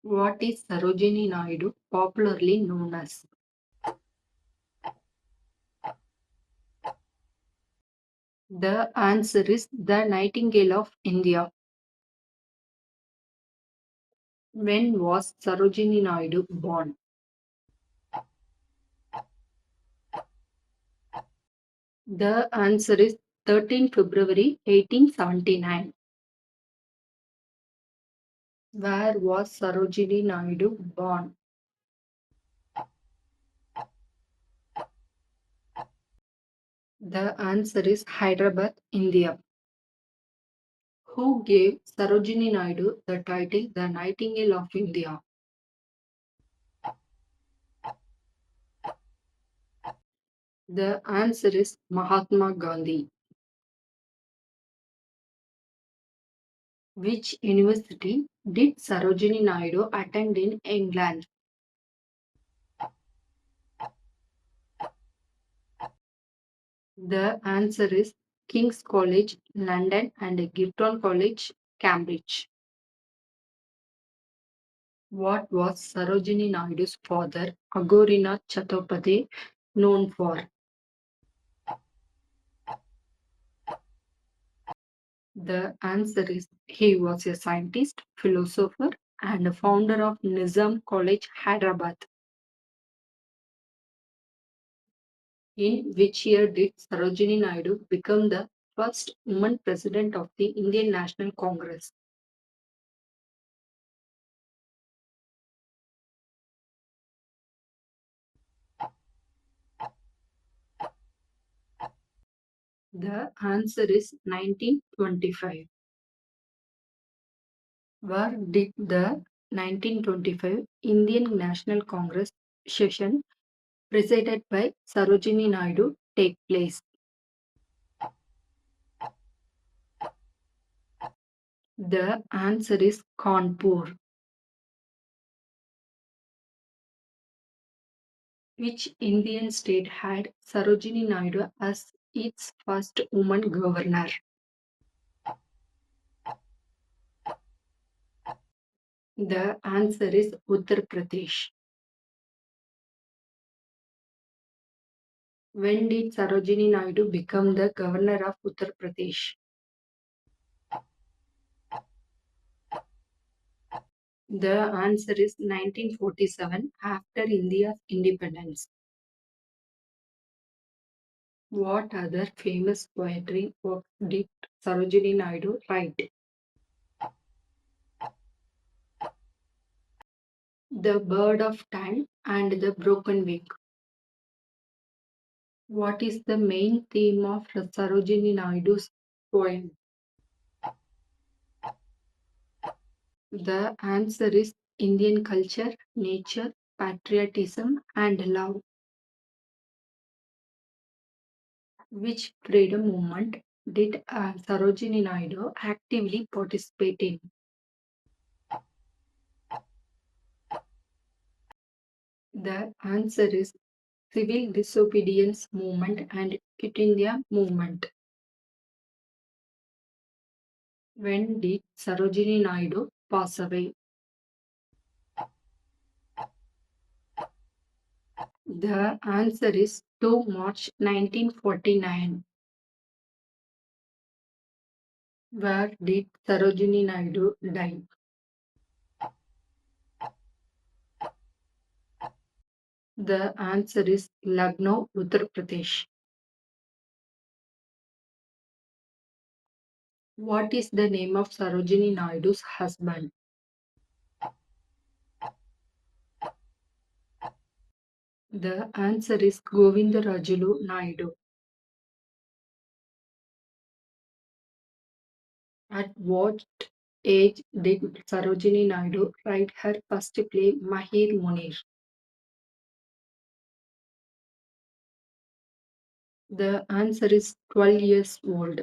What is Sarojini Naidu popularly known as? The answer is the Nightingale of India. When was Sarojini Naidu born? The answer is 13 February 1879. Where was Sarojini Naidu born? The answer is Hyderabad, India. Who gave Sarojini Naidu the title the Nightingale of India? The answer is Mahatma Gandhi. Which university did Sarojini Naidu attend in England? The answer is King's College, London and Girton College, Cambridge. What was Sarojini Naidu's father, Agorinath Chattopadhyay, known for? The answer is he was a scientist, philosopher, and founder of Nizam College, Hyderabad. In which year did Sarojini Naidu become the first woman president of the Indian National Congress? The answer is 1925. Where did the 1925 Indian National Congress session presided by Sarojini Naidu take place? The answer is Kanpur. Which Indian state had Sarojini Naidu as its first woman governor? The answer is Uttar Pradesh. When did Sarojini Naidu become the governor of Uttar Pradesh? The answer is 1947 after India's independence. What other famous poetry works did Sarojini Naidu write? The Bird of Time and the Broken Wing. What is the main theme of Sarojini Naidu's poem? The answer is Indian culture, nature, patriotism, and love. Which freedom movement did Sarojini Naidu actively participate in? The answer is civil disobedience movement and Quit India movement. When did Sarojini Naidu pass away? The answer is 2 March 1949. Where did Sarojini Naidu die? The answer is Lucknow, Uttar Pradesh. What is the name of Sarojini Naidu's husband? The answer is Govindarajulu Naidu. At what age did Sarojini Naidu write her first play Mahir Munir? The answer is 12 years old.